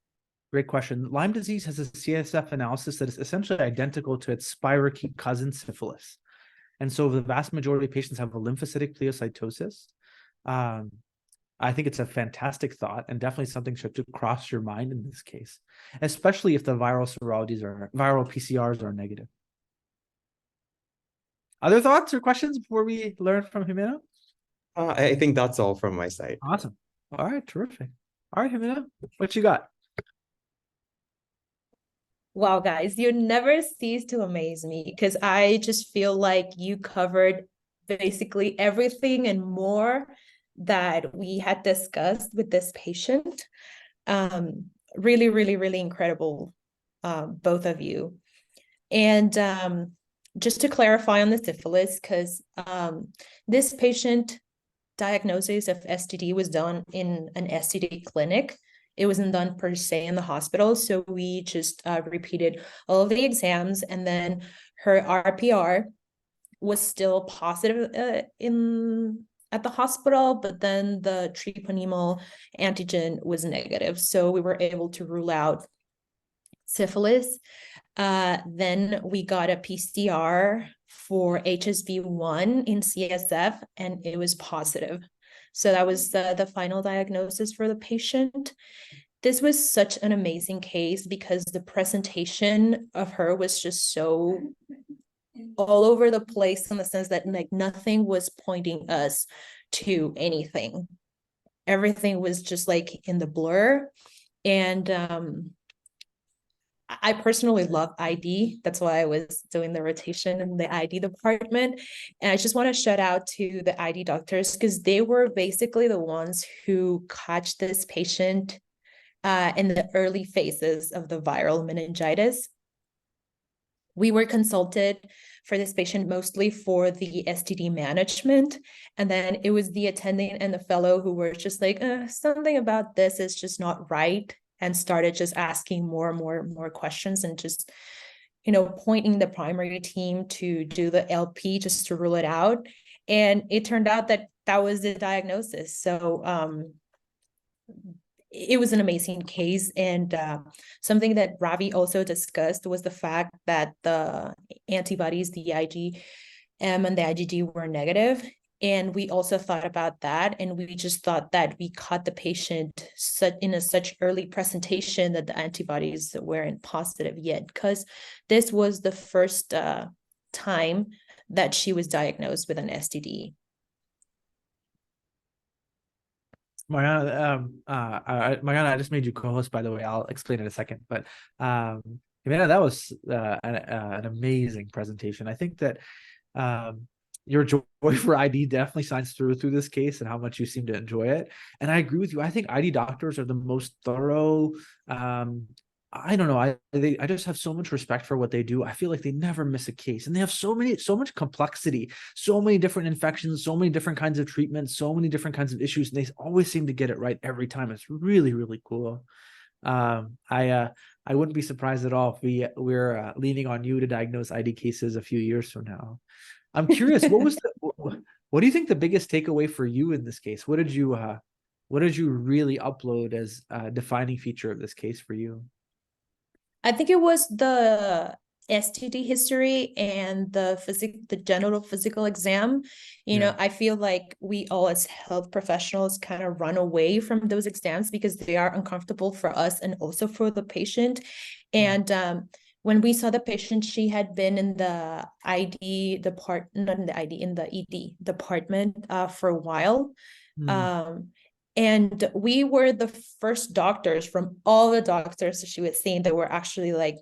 Great question. Lyme disease has a CSF analysis that is essentially identical to its spirochete cousin syphilis. And so the vast majority of patients have a lymphocytic pleocytosis. I think it's a fantastic thought and definitely something to cross your mind in this case, especially if the viral PCRs are negative. Other thoughts or questions before we learn from Jimena? I think that's all from my side. Awesome. All right, terrific. All right, Jimena, what you got? Wow, guys, you never cease to amaze me because I just feel like you covered basically everything and more that we had discussed with this patient. Really, really, really incredible, both of you. And just to clarify on the syphilis, because this patient diagnosis of STD was done in an STD clinic. It wasn't done per se in the hospital. So we just repeated all of the exams, and then her RPR was still positive at the hospital, but then the treponema antigen was negative. So we were able to rule out syphilis. Then we got a PCR for HSV1 in CSF, and it was positive. So that was the final diagnosis for the patient. This was such an amazing case because the presentation of her was just so all over the place in the sense that like nothing was pointing us to anything. Everything was just like in the blur. And I personally love ID. That's why I was doing the rotation in the ID department. And I just want to shout out to the ID doctors because they were basically the ones who caught this patient in the early phases of the viral meningitis. We were consulted for this patient mostly for the STD management. And then it was the attending and the fellow who were just like, something about this is just not right, and started just asking more and more questions and just, pointing the primary team to do the LP just to rule it out. And it turned out that that was the diagnosis. So it was an amazing case. And something that Rabih also discussed was the fact that the antibodies, the IgM and the IgG were negative. And we also thought about that. And we just thought that we caught the patient in such early presentation that the antibodies weren't positive yet, because this was the first time that she was diagnosed with an STD. Mariana, Mariana, I just made you co-host, by the way. I'll explain in a second. But Jimena, that was an amazing presentation. I think that your joy for ID definitely shines through this case and how much you seem to enjoy it. And I agree with you. I think ID doctors are the most thorough. I don't know. I just have so much respect for what they do. I feel like they never miss a case, and they have so much complexity, so many different infections, so many different kinds of treatments, so many different kinds of issues, and they always seem to get it right every time. It's really, really cool. I wouldn't be surprised at all if we're leaning on you to diagnose ID cases a few years from now. I'm curious, what do you think the biggest takeaway for you in this case? What did you really upload as a defining feature of this case for you? I think it was the STD history and the general physical exam. I feel like we all as health professionals kind of run away from those exams because they are uncomfortable for us and also for the patient. And when we saw the patient, she had been in the ID department, not in the ID, in the ED department for a while. Um, and we were the first doctors from all the doctors that she was seeing that were actually like,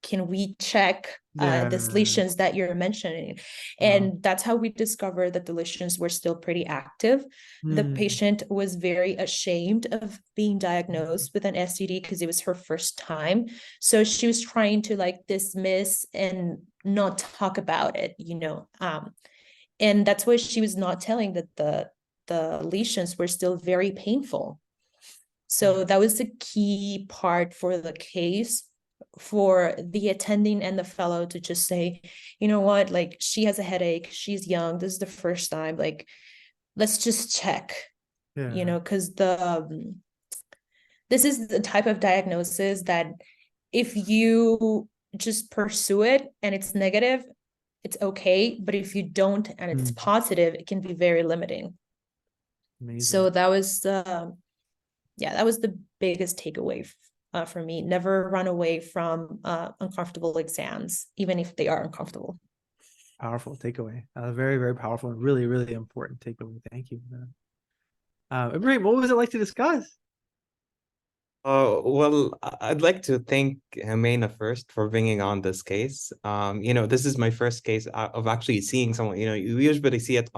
can we check these lesions that you're mentioning? And that's how we discovered that the lesions were still pretty active. The patient was very ashamed of being diagnosed with an STD because it was her first time. So she was trying to like dismiss and not talk about it, and that's why she was not telling that the lesions were still very painful. So that was the key part for the case, for the attending and the fellow to just say, you know what, like she has a headache, she's young, this is the first time, like let's just check, because this is the type of diagnosis that if you just pursue it and it's negative, it's okay, but if you don't and it's positive, it can be very limiting. Amazing. So that was the biggest takeaway for me. Never run away from uncomfortable exams, even if they are uncomfortable. Powerful takeaway. Very, very powerful and really, really important takeaway. Thank you. Ibrahim, what was it like to discuss? Well, I'd like to thank Humena first for bringing on this case. This is my first case of actually seeing someone. You usually see it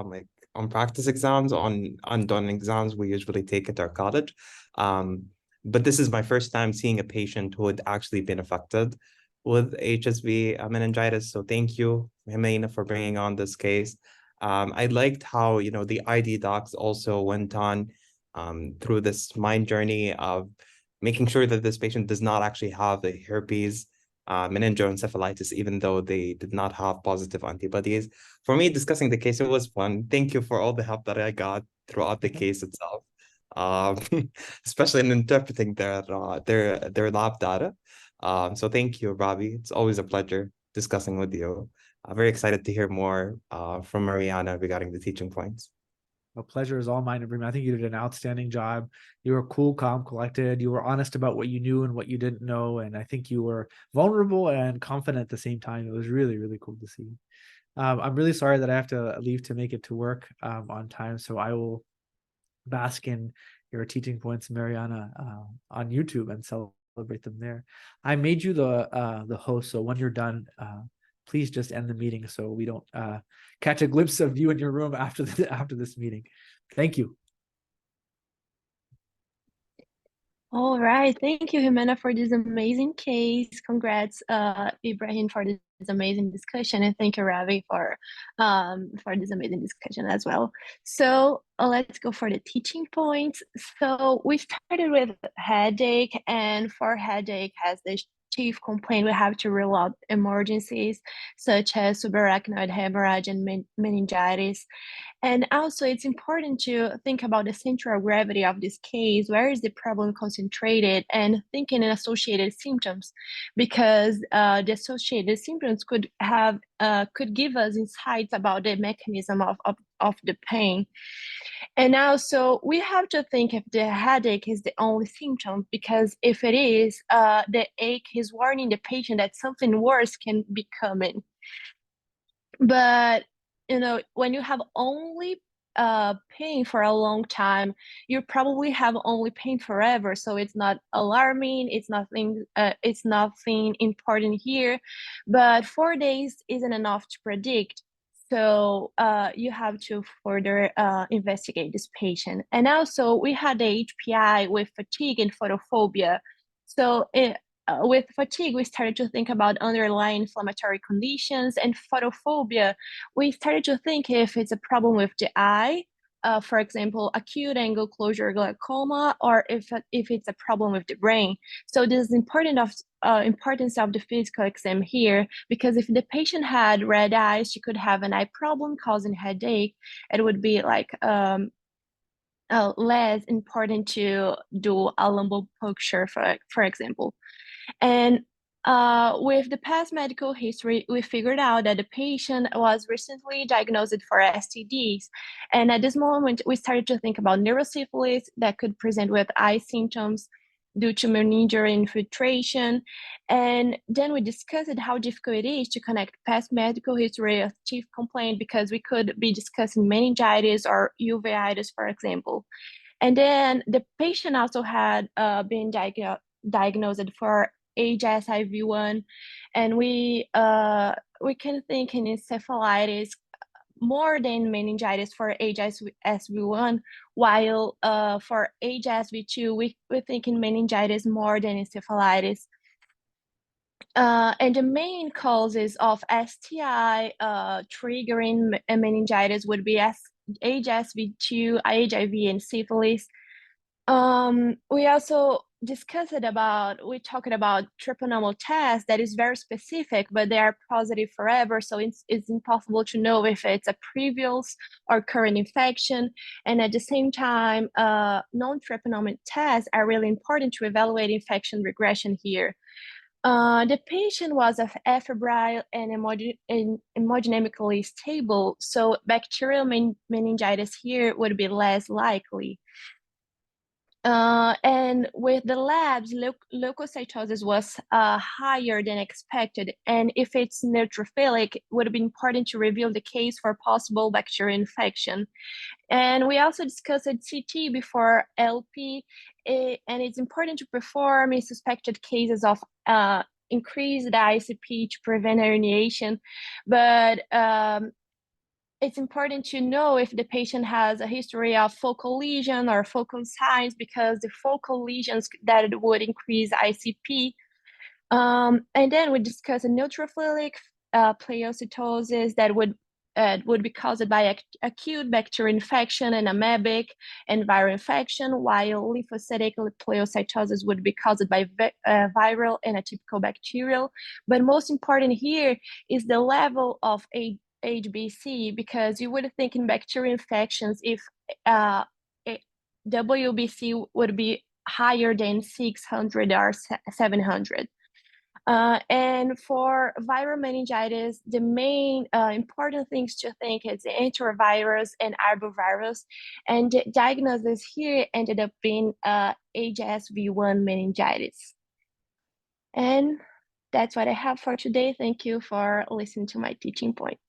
on practice exams, on done exams we usually take at our college. But this is my first time seeing a patient who had actually been affected with HSV meningitis. So thank you, Humena, for bringing on this case. I liked how, the ID docs also went on through this mind journey of making sure that this patient does not actually have the herpes meningoencephalitis, even though they did not have positive antibodies. For me, discussing the case, it was fun. Thank you for all the help that I got throughout the case itself, especially in interpreting their lab data. So thank you, Rabih. It's always a pleasure discussing with you. I'm very excited to hear more from Mariana regarding the teaching points. A pleasure is all mine, Ibrahim. I think you did an outstanding job. You were cool, calm, collected. You were honest about what you knew and what you didn't know. And I think you were vulnerable and confident at the same time. It was really, really cool to see. I'm really sorry that I have to leave to make it to work on time. So I will bask in your teaching points, Mariana, on YouTube and celebrate them there. I made you the host. So when you're done, please just end the meeting so we don't catch a glimpse of you in your room after this meeting. Thank you. All right. Thank you, Humena, for this amazing case. Congrats, Ibrahim, for this amazing discussion. And thank you, Ravi, for this amazing discussion as well. So let's go for the teaching points. So we started with headache, and for headache as the chief complaint, we have to rule out emergencies such as subarachnoid hemorrhage and meningitis. And also, it's important to think about the central gravity of this case. Where is the problem concentrated, and thinking in associated symptoms, because the associated symptoms could give us insights about the mechanism of the pain. And also, we have to think if the headache is the only symptom, because if it is, the ache is warning the patient that something worse can be coming. But when you have only pain for a long time, you probably have only pain forever. So it's not alarming. It's nothing important here. But 4 days isn't enough to predict. So you have to further investigate this patient. And also, we had the HPI with fatigue and photophobia. So with fatigue, we started to think about underlying inflammatory conditions, and photophobia, we started to think if it's a problem with the eye, for example, acute angle closure glaucoma, or if it's a problem with the brain. So this is importance of the physical exam here, because if the patient had red eyes, she could have an eye problem causing headache. It would be like less important to do a lumbar puncture, for example. And with the past medical history, we figured out that the patient was recently diagnosed for STDs. And at this moment, we started to think about neurosyphilis that could present with eye symptoms due to meningeal infiltration. And then we discussed how difficult it is to connect past medical history of chief complaint, because we could be discussing meningitis or uveitis, for example. And then the patient also had been diagnosed for HSIV1, and we can think in encephalitis more than meningitis for HSV1, while for HSV2 we think in meningitis more than encephalitis. And the main causes of STI triggering meningitis would be HSV2, HIV, and syphilis. We also we talked about treponemal tests that is very specific, but they are positive forever. So it's impossible to know if it's a previous or current infection. And at the same time, non-treponemal tests are really important to evaluate infection regression here. The patient was febrile and hemodynamically stable, so bacterial meningitis here would be less likely. And with the labs, leukocytosis was higher than expected. And if it's neutrophilic, it would be important to review the case for possible bacterial infection. And we also discussed CT before LP, and it's important to perform in suspected cases of increased ICP to prevent herniation. But it's important to know if the patient has a history of focal lesion or focal signs, because the focal lesions that would increase ICP. And then we discuss a neutrophilic pleocytosis that would be caused by acute bacterial infection and amoebic and viral infection, while lymphocytic pleocytosis would be caused by viral and atypical bacterial. But most important here is the level of HBC, because you would think in bacterial infections if WBC would be higher than 600 or 700. And for viral meningitis, the main important things to think is the enterovirus and arbovirus. And the diagnosis here ended up being HSV1 meningitis. And that's what I have for today. Thank you for listening to my teaching points.